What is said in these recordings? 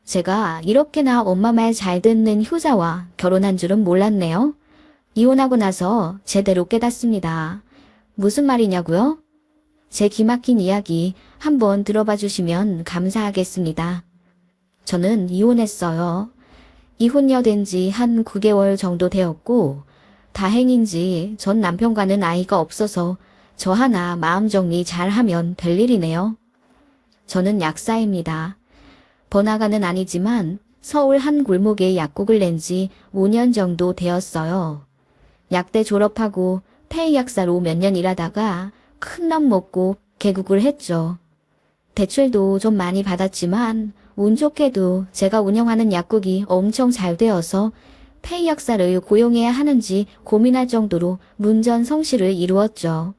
제가 이렇게나 엄마 말 잘 듣는 효자와 결혼한 줄은 몰랐네요. 이혼하고 나서 제대로 깨닫습니다. 무슨 말이냐고요? 제 기막힌 이야기 한번 들어봐 주시면 감사하겠습니다. 저는 이혼했어요. 이혼녀 된 지 한 9개월 정도 되었고, 다행인지 전 남편과는 아이가 없어서 저 하나 마음 정리 잘 하면 될 일이네요. 저는 약사입니다. 번화가는 아니지만 서울 한 골목에 약국을 낸 지 5년 정도 되었어요. 약대 졸업하고 폐의 약사로 몇 년 일하다가 큰 맘 먹고 개국을 했죠. 대출도 좀 많이 받았지만 운 좋게도 제가 운영하는 약국이 엄청 잘 되어서 폐의 약사를 고용해야 하는지 고민할 정도로 문전성시를 이루었죠.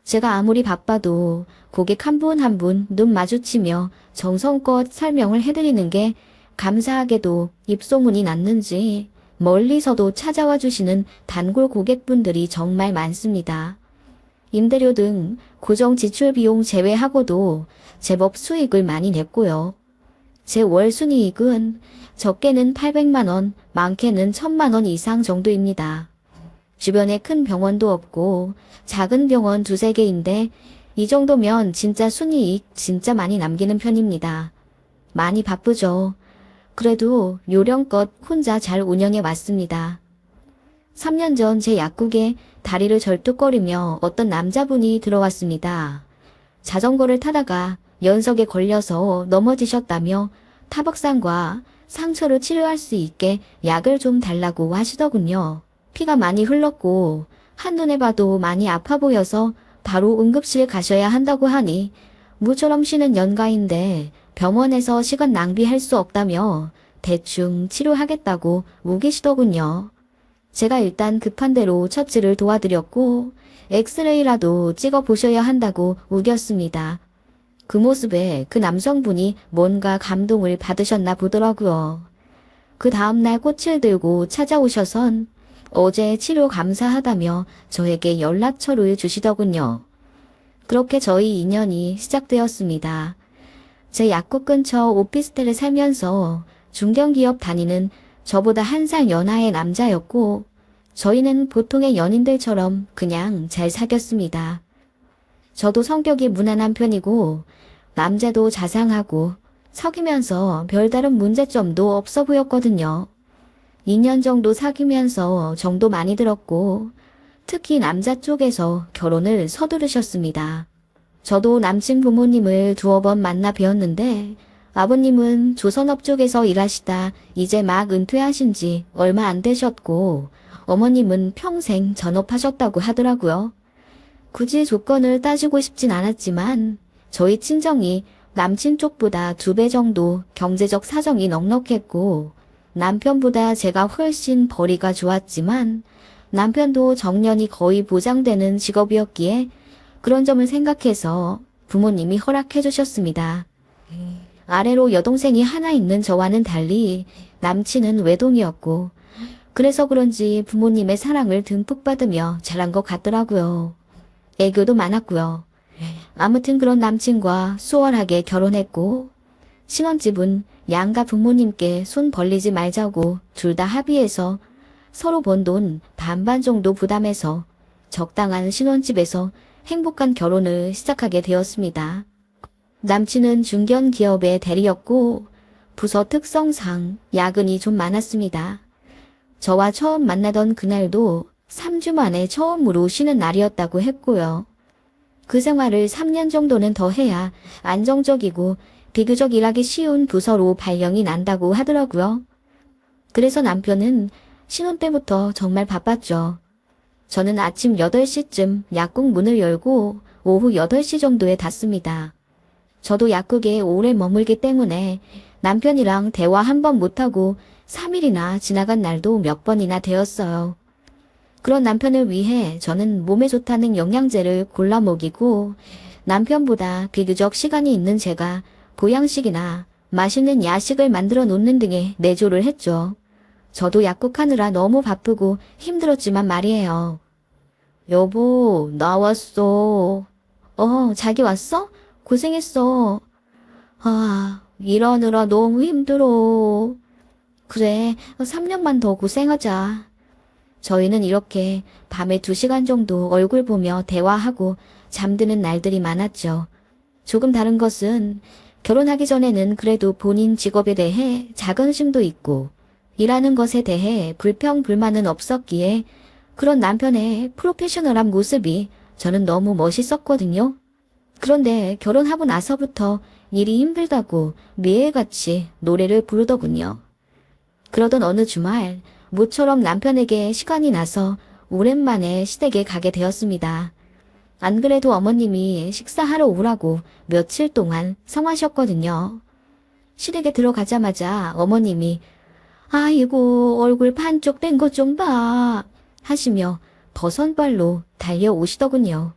제가 아무리 바빠도 고객 한 분 한 분 눈 마주치며 정성껏 설명을 해드리는 게 감사하게도 입소문이 났는지 멀리서도 찾아와 주시는 단골 고객분들이 정말 많습니다. 임대료 등 고정 지출 비용 제외하고도 제법 수익을 많이 냈고요. 제 월 순이익은 적게는 800만 원, 많게는 1000만 원 이상 정도입니다. 주변에 큰 병원도 없고 작은 병원 2~3개인데 이 정도면 진짜 순이익 진짜 많이 남기는 편입니다. 많이 바쁘죠. 그래도 요령껏 혼자 잘 운영해 왔습니다. 3년 전 제 약국에 다리를 절뚝거리며 어떤 남자분이 들어왔습니다. 자전거를 타다가 연석에 걸려서 넘어지셨다며 타박상과 상처를 치료할 수 있게 약을 좀 달라고 하시더군요. 피가 많이 흘렀고 한눈에 봐도 많이 아파 보여서 바로 응급실 가셔야 한다고 하니 무처럼 쉬는 연가인데 병원에서 시간 낭비할 수 없다며 대충 치료하겠다고 우기시더군요. 제가 일단 급한 대로 처치를 도와드렸고 엑스레이라도 찍어보셔야 한다고 우겼습니다. 그 모습에 그 남성분이 뭔가 감동을 받으셨나 보더라고요. 그 다음날 꽃을 들고 찾아오셔선 어제 치료 감사하다며 저에게 연락처를 주시더군요. 그렇게 저희 인연이 시작되었습니다. 제 약국 근처 오피스텔에 살면서 중견기업 다니는 저보다 1살 연하의 남자였고 저희는 보통의 연인들처럼 그냥 잘 사귀었습니다. 저도 성격이 무난한 편이고 남자도 자상하고 사귀면서 별다른 문제점도 없어 보였거든요. 2년 정도 사귀면서 정도 많이 들었고 특히 남자 쪽에서 결혼을 서두르셨습니다. 저도 남친 부모님을 2~번 만나 뵈었는데 아버님은 조선업 쪽에서 일하시다 이제 막 은퇴하신 지 얼마 안 되셨고 어머님은 평생 전업하셨다고 하더라고요. 굳이 조건을 따지고 싶진 않았지만 저희 친정이 남친 쪽보다 2배 정도 경제적 사정이 넉넉했고 남편보다 제가 훨씬 벌이가 좋았지만 남편도 정년이 거의 보장되는 직업이었기에 그런 점을 생각해서 부모님이 허락해 주셨습니다. 아래로 여동생이 하나 있는 저와는 달리 남친은 외동이었고 그래서 그런지 부모님의 사랑을 듬뿍 받으며 자란 것 같더라고요. 애교도 많았고요. 아무튼 그런 남친과 수월하게 결혼했고 신혼집은 양가 부모님께 손 벌리지 말자고 둘 다 합의해서 서로 번 돈 반반 정도 부담해서 적당한 신혼집에서 행복한 결혼을 시작하게 되었습니다. 남친은 중견기업의 대리였고 부서 특성상 야근이 좀 많았습니다. 저와 처음 만나던 그날도 3주 만에 처음으로 쉬는 날이었다고 했고요. 그 생활을 3년 정도는 더 해야 안정적이고 비교적 일하기 쉬운 부서로 발령이 난다고 하더라고요. 그래서 남편은 신혼 때부터 정말 바빴죠. 저는 아침 8시쯤 약국 문을 열고 오후 8시 정도에 닫습니다. 저도 약국에 오래 머물기 때문에 남편이랑 대화 한 번 못하고 3일이나 지나간 날도 몇 번이나 되었어요. 그런 남편을 위해 저는 몸에 좋다는 영양제를 골라 먹이고 남편보다 비교적 시간이 있는 제가 보양식이나 맛있는 야식을 만들어 놓는 등의 내조를 했죠. 저도 약국하느라 너무 바쁘고 힘들었지만 말이에요. 여보, 나 왔어. 자기 왔어? 고생했어. 일하느라 너무 힘들어. 그래, 3년만 더 고생하자. 저희는 이렇게 밤에 2시간 정도 얼굴 보며 대화하고 잠드는 날들이 많았죠. 조금 다른 것은 결혼하기 전에는 그래도 본인 직업에 대해 자긍심도 있고 일하는 것에 대해 불평, 불만은 없었기에 그런 남편의 프로페셔널한 모습이 저는 너무 멋있었거든요. 그런데 결혼하고 나서부터 일이 힘들다고 매일같이 노래를 부르더군요. 그러던 어느 주말 모처럼 남편에게 시간이 나서 오랜만에 시댁에 가게 되었습니다. 안 그래도 어머님이 식사하러 오라고 며칠 동안 성하셨거든요. 시댁에 들어가자마자 어머님이 아이고 얼굴 반쪽 된 것 좀 봐 하시며 버선발로 달려오시더군요.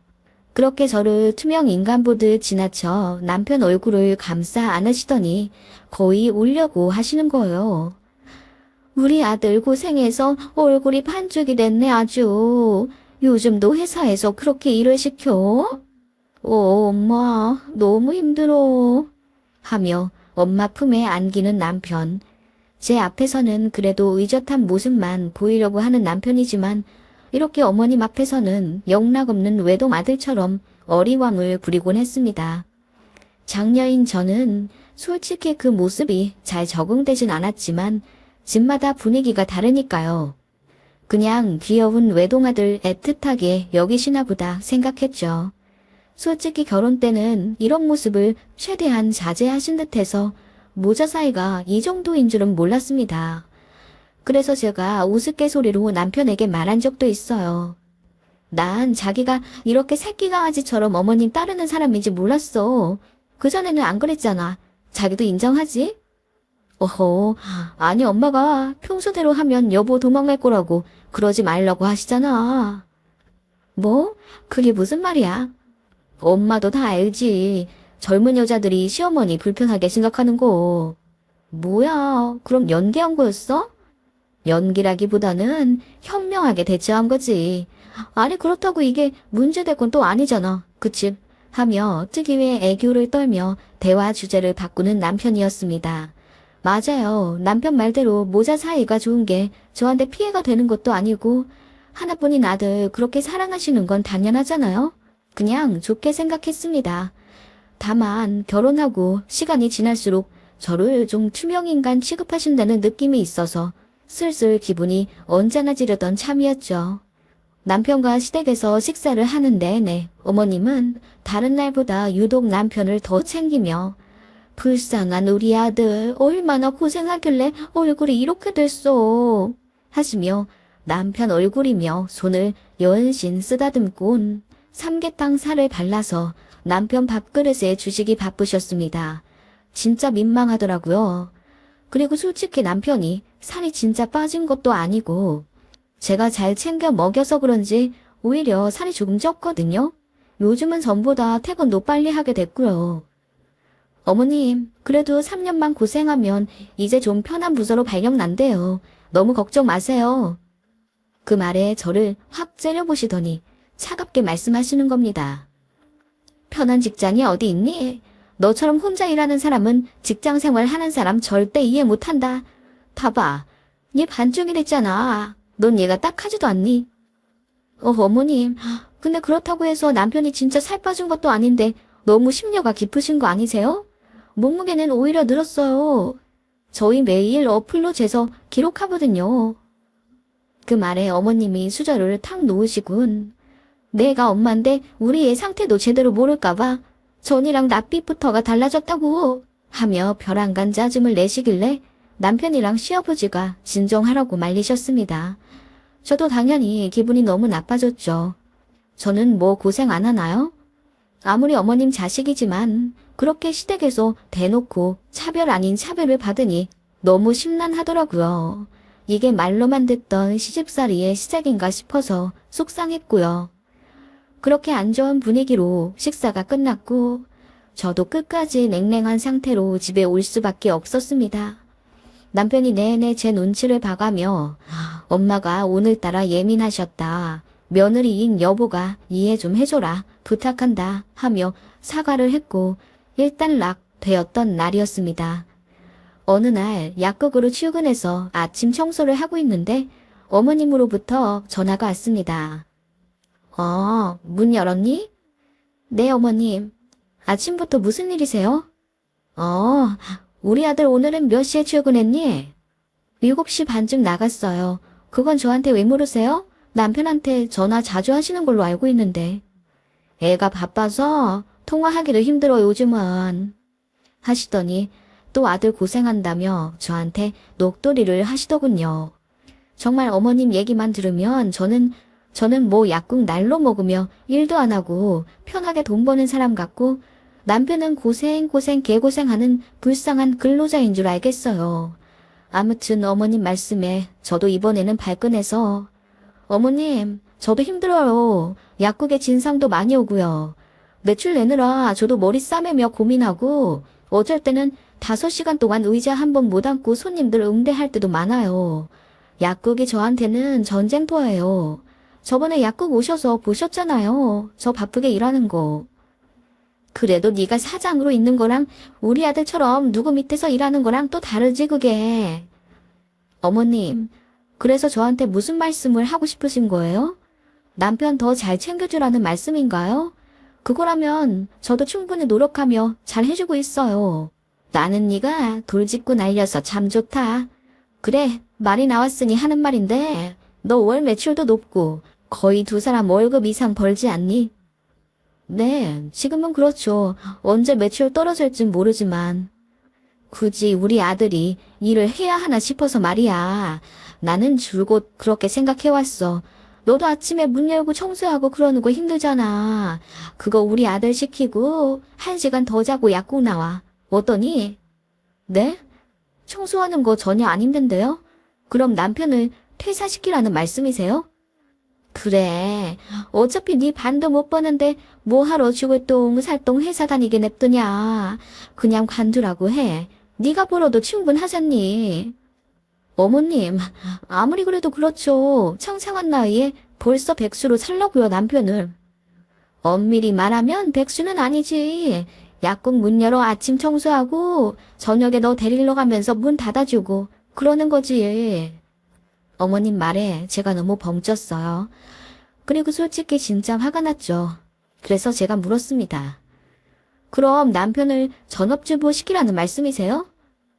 그렇게 저를 투명 인간 보듯 지나쳐 남편 얼굴을 감싸 안으시더니 거의 울려고 하시는 거예요. 우리 아들 고생해서 얼굴이 반쪽이 됐네 아주. 요즘도 회사에서 그렇게 일을 시켜? 엄마 너무 힘들어. 하며 엄마 품에 안기는 남편. 제 앞에서는 그래도 의젓한 모습만 보이려고 하는 남편이지만 이렇게 어머님 앞에서는 영락없는 외동 아들처럼 어리광을 부리곤 했습니다. 장녀인 저는 솔직히 그 모습이 잘 적응되진 않았지만 집마다 분위기가 다르니까요. 그냥 귀여운 외동아들 애틋하게 여기시나 보다 생각했죠. 솔직히 결혼 때는 이런 모습을 최대한 자제하신 듯해서 모자 사이가 이 정도인 줄은 몰랐습니다. 그래서 제가 우스갯소리로 남편에게 말한 적도 있어요. 난 자기가 이렇게 새끼강아지처럼 어머님 따르는 사람인지 몰랐어. 그전에는 안 그랬잖아. 자기도 인정하지? 어허, 아니 엄마가 평소대로 하면 여보 도망갈 거라고 그러지 말라고 하시잖아. 뭐? 그게 무슨 말이야? 엄마도 다 알지. 젊은 여자들이 시어머니 불편하게 생각하는 거. 뭐야, 그럼 연기한 거였어? 연기라기보다는 현명하게 대처한 거지. 아니 그렇다고 이게 문제될 건 또 아니잖아. 그치? 하며 특유의 애교를 떨며 대화 주제를 바꾸는 남편이었습니다. 맞아요. 남편 말대로 모자 사이가 좋은 게 저한테 피해가 되는 것도 아니고 하나뿐인 아들 그렇게 사랑하시는 건 당연하잖아요. 그냥 좋게 생각했습니다. 다만 결혼하고 시간이 지날수록 저를 좀 투명인간 취급하신다는 느낌이 있어서 슬슬 기분이 언짢아지려던 참이었죠. 남편과 시댁에서 식사를 하는 내내 어머님은 다른 날보다 유독 남편을 더 챙기며 불쌍한 우리 아들 얼마나 고생하길래 얼굴이 이렇게 됐어 하시며 남편 얼굴이며 손을 연신 쓰다듬곤 삼계탕 살을 발라서 남편 밥그릇에 주시기 바쁘셨습니다. 진짜 민망하더라고요. 그리고 솔직히 남편이 살이 진짜 빠진 것도 아니고 제가 잘 챙겨 먹여서 그런지 오히려 살이 조금 쪘거든요. 요즘은 전보다 퇴근도 빨리 하게 됐고요. 어머님, 그래도 3년만 고생하면 이제 좀 편한 부서로 발령난대요. 너무 걱정 마세요. 그 말에 저를 확 째려보시더니 차갑게 말씀하시는 겁니다. 편한 직장이 어디 있니? 너처럼 혼자 일하는 사람은 직장 생활 하는 사람 절대 이해 못한다. 봐봐, 얘 반쪽이 됐잖아. 넌 얘가 딱하지도 않니? 어머님, 근데 그렇다고 해서 남편이 진짜 살 빠진 것도 아닌데 너무 심려가 깊으신 거 아니세요? 몸무게는 오히려 늘었어요. 저희 매일 어플로 재서 기록하거든요. 그 말에 어머님이 수저를 탁 놓으시군. 내가 엄마인데 우리 애 상태도 제대로 모를까봐 전이랑 낯빛부터가 달라졌다고 하며 벼랑간 짜증을 내시길래 남편이랑 시아버지가 진정하라고 말리셨습니다. 저도 당연히 기분이 너무 나빠졌죠. 저는 뭐 고생 안 하나요? 아무리 어머님 자식이지만 그렇게 시댁에서 대놓고 차별 아닌 차별을 받으니 너무 심란하더라고요. 이게 말로만 듣던 시집살이의 시작인가 싶어서 속상했고요. 그렇게 안 좋은 분위기로 식사가 끝났고 저도 끝까지 냉랭한 상태로 집에 올 수밖에 없었습니다. 남편이 내내 제 눈치를 봐가며 엄마가 오늘따라 예민하셨다. 며느리인 여보가 이해 좀 해줘라. 부탁한다. 하며 사과를 했고 일단락 되었던 날이었습니다. 어느 날 약국으로 출근해서 아침 청소를 하고 있는데 어머님으로부터 전화가 왔습니다. 문 열었니? 네, 어머님. 아침부터 무슨 일이세요? 우리 아들 오늘은 몇 시에 출근했니? 7시 반쯤 나갔어요. 그건 저한테 왜 물으세요? 남편한테 전화 자주 하시는 걸로 알고 있는데. 애가 바빠서 통화하기도 힘들어 요즘은. 하시더니 또 아들 고생한다며 저한테 녹돌이를 하시더군요. 정말 어머님 얘기만 들으면 저는 뭐 약국 날로 먹으며 일도 안 하고 편하게 돈 버는 사람 같고 남편은 고생 개고생하는 불쌍한 근로자인 줄 알겠어요. 아무튼 어머님 말씀에 저도 이번에는 발끈해서 어머님, 저도 힘들어요. 약국에 진상도 많이 오고요. 매출 내느라 저도 머리 싸매며 고민하고 어쩔 때는 5시간 동안 의자 한 번 못 앉고 손님들 응대할 때도 많아요. 약국이 저한테는 전쟁터예요. 저번에 약국 오셔서 보셨잖아요. 저 바쁘게 일하는 거. 그래도 네가 사장으로 있는 거랑 우리 아들처럼 누구 밑에서 일하는 거랑 또 다르지 그게. 어머님, 그래서 저한테 무슨 말씀을 하고 싶으신 거예요? 남편 더 잘 챙겨주라는 말씀인가요? 그거라면 저도 충분히 노력하며 잘 해주고 있어요. 나는 네가 돌직구 날려서 참 좋다. 그래, 말이 나왔으니 하는 말인데 너 월 매출도 높고 거의 2사람 월급 이상 벌지 않니? 네, 지금은 그렇죠. 언제 매출 떨어질진 모르지만. 굳이 우리 아들이 일을 해야 하나 싶어서 말이야. 나는 줄곧 그렇게 생각해왔어. 너도 아침에 문 열고 청소하고 그러는 거 힘들잖아. 그거 우리 아들 시키고 1시간 더 자고 약국 나와. 어떠니? 네? 청소하는 거 전혀 안 힘든데요? 그럼 남편을 퇴사시키라는 말씀이세요? 그래. 어차피 네 반도 못 버는데 뭐하러 죽을 똥 살똥 회사 다니게 냅두냐. 그냥 관두라고 해. 네가 벌어도 충분하잖니. 어머님, 아무리 그래도 그렇죠. 창창한 나이에 벌써 백수로 살려고요, 남편을. 엄밀히 말하면 백수는 아니지. 약국 문 열어 아침 청소하고 저녁에 너 데리러 가면서 문 닫아주고 그러는 거지. 어머님 말에 제가 너무 벙쪘어요. 그리고 솔직히 진짜 화가 났죠. 그래서 제가 물었습니다. 그럼 남편을 전업주부 시키라는 말씀이세요?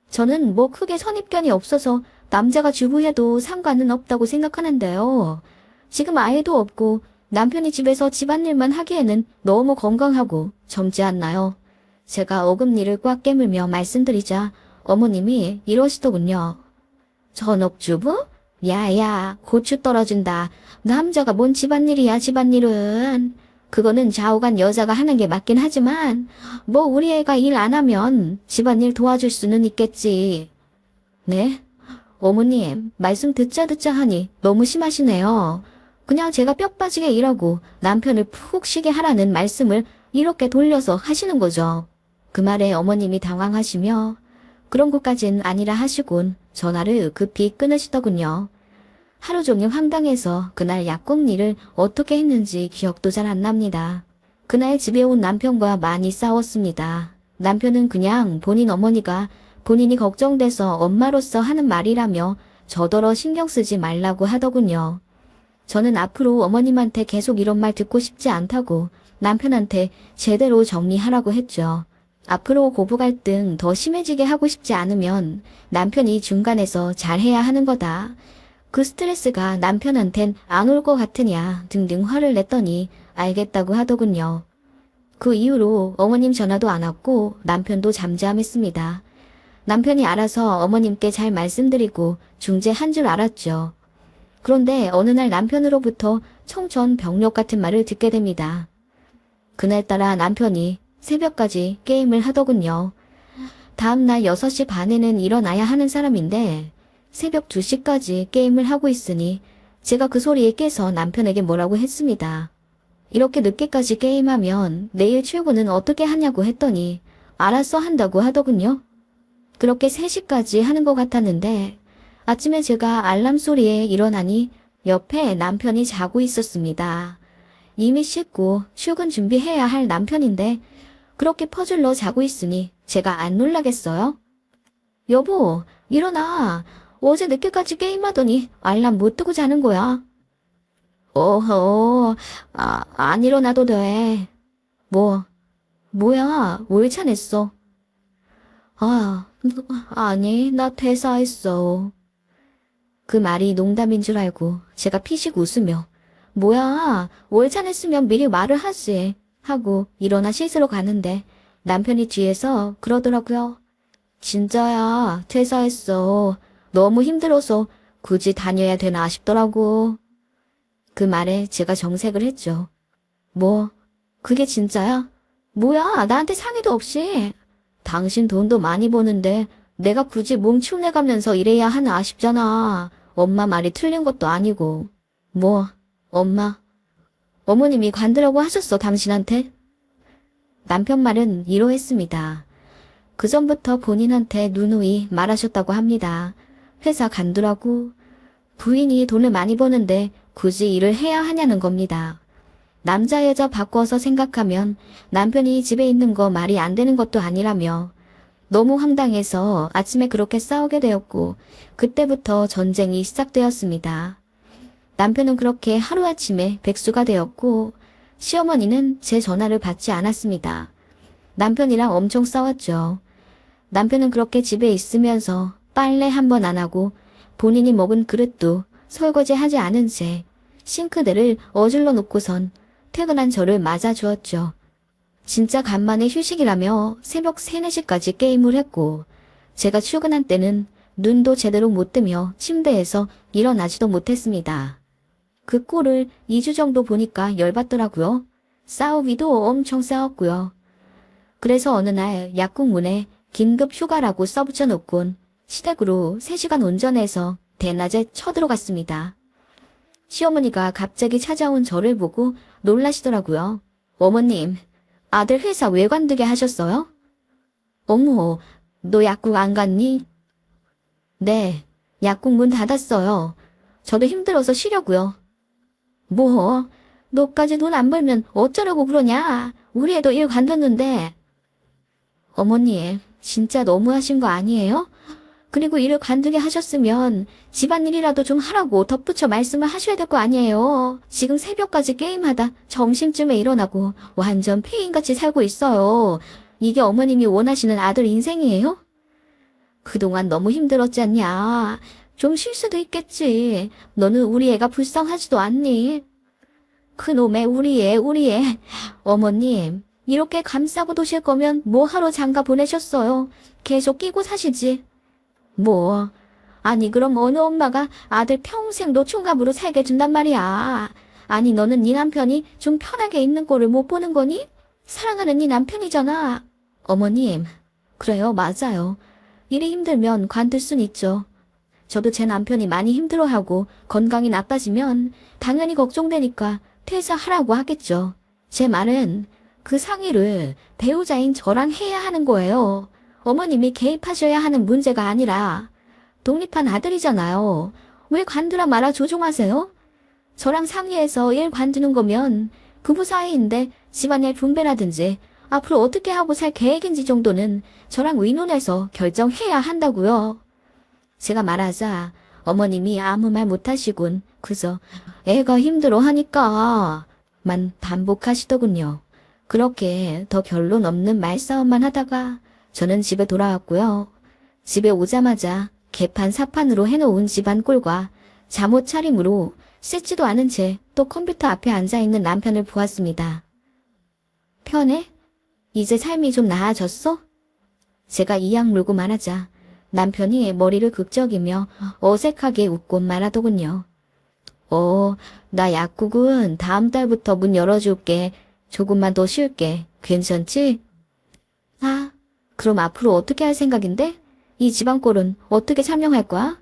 저는 뭐 크게 선입견이 없어서 남자가 주부해도 상관은 없다고 생각하는데요. 지금 아이도 없고 남편이 집에서 집안일만 하기에는 너무 건강하고 젊지 않나요? 제가 어금니를 꽉 깨물며 말씀드리자 어머님이 이러시더군요. 전업주부? 야야, 고추 떨어진다. 남자가 뭔 집안일이야, 집안일은. 그거는 좌우간 여자가 하는 게 맞긴 하지만 뭐 우리 애가 일 안 하면 집안일 도와줄 수는 있겠지. 네? 어머님, 말씀 듣자 하니 너무 심하시네요. 그냥 제가 뼈 빠지게 일하고 남편을 푹 쉬게 하라는 말씀을 이렇게 돌려서 하시는 거죠. 그 말에 어머님이 당황하시며 그런 것까진 아니라 하시곤 전화를 급히 끊으시더군요. 하루 종일 황당해서 그날 약국 일을 어떻게 했는지 기억도 잘 안 납니다. 그날 집에 온 남편과 많이 싸웠습니다. 남편은 그냥 본인 어머니가 본인이 걱정돼서 엄마로서 하는 말이라며 저더러 신경 쓰지 말라고 하더군요. 저는 앞으로 어머님한테 계속 이런 말 듣고 싶지 않다고 남편한테 제대로 정리하라고 했죠. 앞으로 고부 갈등 더 심해지게 하고 싶지 않으면 남편이 중간에서 잘해야 하는 거다. 그 스트레스가 남편한텐 안 올 것 같으냐 등등 화를 냈더니 알겠다고 하더군요. 그 이후로 어머님 전화도 안 왔고 남편도 잠잠했습니다. 남편이 알아서 어머님께 잘 말씀드리고 중재한 줄 알았죠. 그런데 어느 날 남편으로부터 청천벽력 같은 말을 듣게 됩니다. 그날따라 남편이 새벽까지 게임을 하더군요. 다음날 6시 반에는 일어나야 하는 사람인데 새벽 2시까지 게임을 하고 있으니 제가 그 소리에 깨서 남편에게 뭐라고 했습니다. 이렇게 늦게까지 게임하면 내일 출근은 어떻게 하냐고 했더니 알아서 한다고 하더군요. 그렇게 3시까지 하는 것 같았는데 아침에 제가 알람 소리에 일어나니 옆에 남편이 자고 있었습니다. 이미 씻고 출근 준비해야 할 남편인데 그렇게 퍼즐로 자고 있으니 제가 안 놀라겠어요? 여보, 일어나. 어제 늦게까지 게임하더니 알람 못 뜨고 자는 거야. 어허, 안 일어나도 돼. 뭐야, 왜 차냈어? 아, 아니, 나 퇴사했어. 그 말이 농담인 줄 알고 제가 피식 웃으며 뭐야, 월찬했으면 미리 말을 하지 하고 일어나 씻으러 가는데 남편이 뒤에서 그러더라고요. 진짜야, 퇴사했어. 너무 힘들어서 굳이 다녀야 되나 싶더라고. 그 말에 제가 정색을 했죠. 그게 진짜야? 뭐야, 나한테 상의도 없이. 당신 돈도 많이 버는데 내가 굳이 몸 축내가면서 일해야 하나 싶잖아. 엄마 말이 틀린 것도 아니고. 어머님이 관두라고 하셨어, 당신한테? 남편 말은 이러했습니다. 그전부터 본인한테 누누이 말하셨다고 합니다. 회사 관두라고. 부인이 돈을 많이 버는데 굳이 일을 해야 하냐는 겁니다. 남자 여자 바꿔서 생각하면 남편이 집에 있는 거 말이 안 되는 것도 아니라며 너무 황당해서 아침에 그렇게 싸우게 되었고 그때부터 전쟁이 시작되었습니다. 남편은 그렇게 하루아침에 백수가 되었고 시어머니는 제 전화를 받지 않았습니다. 남편이랑 엄청 싸웠죠. 남편은 그렇게 집에 있으면서 빨래 한 번 안 하고 본인이 먹은 그릇도 설거지하지 않은 채 싱크대를 어질러 놓고선 퇴근한 저를 맞아주었죠. 진짜 간만에 휴식이라며 새벽 3, 4시까지 게임을 했고 제가 출근한 때는 눈도 제대로 못 뜨며 침대에서 일어나지도 못했습니다. 그 꼴을 2주 정도 보니까 열받더라고요. 싸우기도 엄청 싸웠고요. 그래서 어느 날 약국문에 긴급 휴가라고 써붙여 놓곤 시댁으로 3시간 운전해서 대낮에 쳐들어갔습니다. 시어머니가 갑자기 찾아온 저를 보고 놀라시더라고요. 어머님, 아들 회사 왜 관두게 하셨어요? 어머, 너 약국 안 갔니? 네, 약국 문 닫았어요. 저도 힘들어서 쉬려고요. 너까지 돈 안 벌면 어쩌려고 그러냐? 우리 애도 일 관뒀는데. 어머님, 진짜 너무하신 거 아니에요? 그리고 일을 관두게 하셨으면 집안일이라도 좀 하라고 덧붙여 말씀을 하셔야 될 거 아니에요. 지금 새벽까지 게임하다 점심쯤에 일어나고 완전 폐인같이 살고 있어요. 이게 어머님이 원하시는 아들 인생이에요? 그동안 너무 힘들었지 않냐. 좀 쉴 수도 있겠지. 너는 우리 애가 불쌍하지도 않니? 그놈의 우리 애. 어머님, 이렇게 감싸고 도실 거면 뭐하러 장가 보내셨어요? 계속 끼고 사시지. 아니 그럼 어느 엄마가 아들 평생 노총각으로 살게 준단 말이야. 아니 너는 네 남편이 좀 편하게 있는 꼴을 못 보는 거니? 사랑하는 네 남편이잖아. 어머님, 그래요, 맞아요. 일이 힘들면 관둘 순 있죠. 저도 제 남편이 많이 힘들어하고 건강이 나빠지면 당연히 걱정되니까 퇴사하라고 하겠죠. 제 말은 그 상의를 배우자인 저랑 해야 하는 거예요. 어머님이 개입하셔야 하는 문제가 아니라 독립한 아들이잖아요. 왜 관두라 말아 조종하세요? 저랑 상의해서 일 관두는 거면 부부 사이인데 집안일 분배라든지 앞으로 어떻게 하고 살 계획인지 정도는 저랑 의논해서 결정해야 한다고요. 제가 말하자 어머님이 아무 말 못하시곤 그저 애가 힘들어 하니까 만 반복하시더군요. 그렇게 더 결론 없는 말싸움만 하다가 저는 집에 돌아왔고요. 집에 오자마자 개판 사판으로 해놓은 집안 꼴과 잠옷 차림으로 씻지도 않은 채 또 컴퓨터 앞에 앉아있는 남편을 보았습니다. 편해? 이제 삶이 좀 나아졌어? 제가 이악 물고 말하자 남편이 머리를 극적이며 어색하게 웃고 말하더군요. 나 약국은 다음 달부터 문 열어줄게. 조금만 더 쉴게. 괜찮지? 그럼 앞으로 어떻게 할 생각인데? 이 집안 꼴은 어떻게 참여할 거야?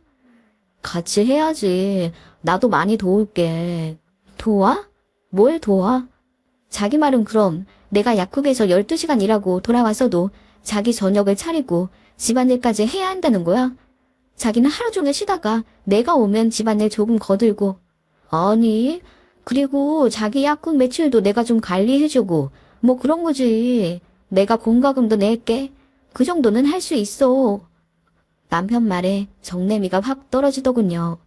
같이 해야지. 나도 많이 도울게. 도와? 뭘 도와? 자기 말은 그럼 내가 약국에서 12시간 일하고 돌아와서도 자기 저녁을 차리고 집안일까지 해야 한다는 거야? 자기는 하루 종일 쉬다가 내가 오면 집안일 조금 거들고. 아니, 그리고 자기 약국 매출도 내가 좀 관리해주고 뭐 그런 거지. 내가 공과금도 낼게. 그 정도는 할 수 있어. 남편 말에 정내미가 확 떨어지더군요.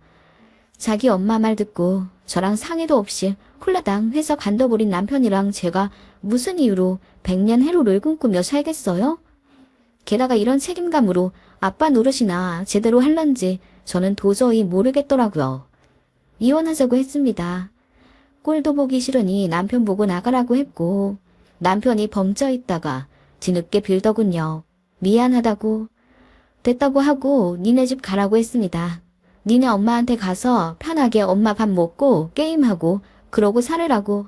자기 엄마 말 듣고 저랑 상의도 없이 홀라당 회사 관둬버린 남편이랑 제가 무슨 이유로 100년 해로를 꿈꾸며 살겠어요? 게다가 이런 책임감으로 아빠 노릇이나 제대로 할런지 저는 도저히 모르겠더라고요. 이혼하자고 했습니다. 꼴도 보기 싫으니 남편 보고 나가라고 했고 남편이 범쪄 있다가 뒤늦게 빌더군요. 미안하다고. 됐다고 하고 니네 집 가라고 했습니다. 니네 엄마한테 가서 편하게 엄마 밥 먹고 게임하고 그러고 살으라고.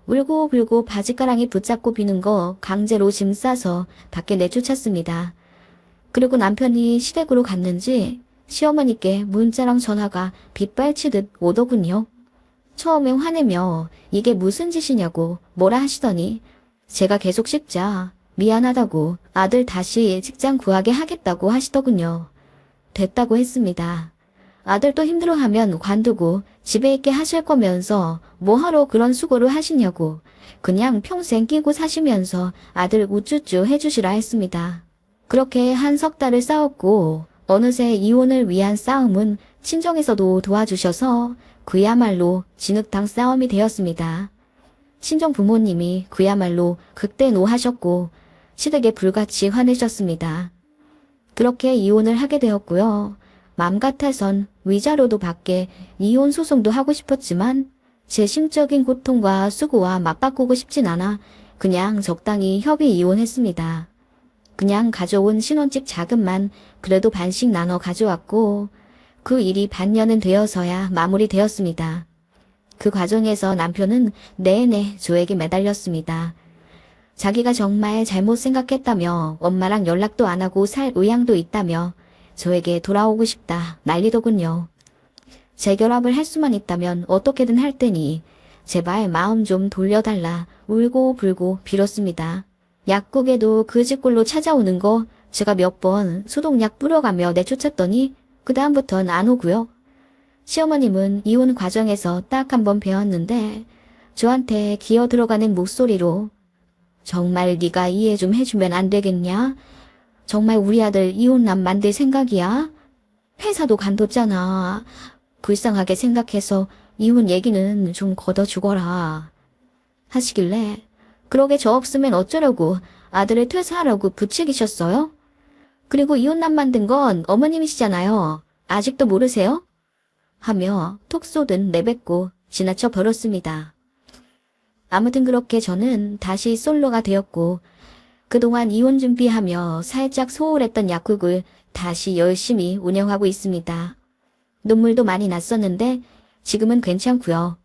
울고불고 바지가랑이 붙잡고 비는 거 강제로 짐 싸서 밖에 내쫓았습니다. 그리고 남편이 시댁으로 갔는지 시어머니께 문자랑 전화가 빗발치듯 오더군요. 처음엔 화내며 이게 무슨 짓이냐고 뭐라 하시더니 제가 계속 씹자 미안하다고 아들 다시 직장 구하게 하겠다고 하시더군요. 됐다고 했습니다. 아들도 힘들어하면 관두고 집에 있게 하실 거면서 뭐하러 그런 수고를 하시냐고 그냥 평생 끼고 사시면서 아들 우쭈쭈 해주시라 했습니다. 그렇게 한 석 달을 싸웠고 어느새 이혼을 위한 싸움은 친정에서도 도와주셔서 그야말로 진흙탕 싸움이 되었습니다. 친정 부모님이 그야말로 극대노하셨고 시댁에 불같이 화내셨습니다. 그렇게 이혼을 하게 되었고요. 맘 같아선 위자료도 받게 이혼 소송도 하고 싶었지만 제 심적인 고통과 수고와 맞바꾸고 싶진 않아 그냥 적당히 협의 이혼했습니다. 그냥 가져온 신혼집 자금만 그래도 반씩 나눠 가져왔고 그 일이 반년은 되어서야 마무리되었습니다. 그 과정에서 남편은 내내 저에게 매달렸습니다. 자기가 정말 잘못 생각했다며 엄마랑 연락도 안 하고 살 의향도 있다며 저에게 돌아오고 싶다 난리더군요. 재결합을 할 수만 있다면 어떻게든 할 테니 제발 마음 좀 돌려달라 울고불고 빌었습니다. 약국에도 그 집골로 찾아오는 거 제가 몇 번 소독약 뿌려가며 내쫓았더니 그 다음부턴 안 오고요. 시어머님은 이혼 과정에서 딱 한 번 배웠는데 저한테 기어 들어가는 목소리로 정말 네가 이해 좀 해주면 안 되겠냐? 정말 우리 아들 이혼남 만들 생각이야? 회사도 관뒀잖아. 불쌍하게 생각해서 이혼 얘기는 좀 걷어주거라. 하시길래 그러게 저 없으면 어쩌려고 아들을 퇴사하라고 부추기셨어요? 그리고 이혼남 만든 건 어머님이시잖아요. 아직도 모르세요? 하며 톡 쏘듯 내뱉고 지나쳐 버렸습니다. 아무튼 그렇게 저는 다시 솔로가 되었고 그동안 이혼 준비하며 살짝 소홀했던 약국을 다시 열심히 운영하고 있습니다. 눈물도 많이 났었는데 지금은 괜찮고요.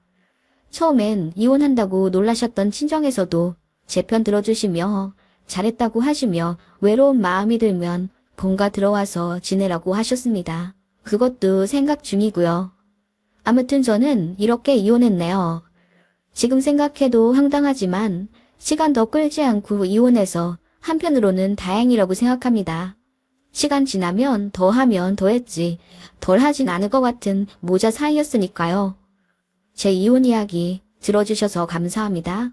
처음엔 이혼한다고 놀라셨던 친정에서도 제 편 들어주시며 잘했다고 하시며 외로운 마음이 들면 본가 들어와서 지내라고 하셨습니다. 그것도 생각 중이고요. 아무튼 저는 이렇게 이혼했네요. 지금 생각해도 황당하지만 시간 더 끌지 않고 이혼해서 한편으로는 다행이라고 생각합니다. 시간 지나면 더 하면 더 했지 덜 하진 않을 것 같은 모자 사이였으니까요. 제 이혼 이야기 들어주셔서 감사합니다.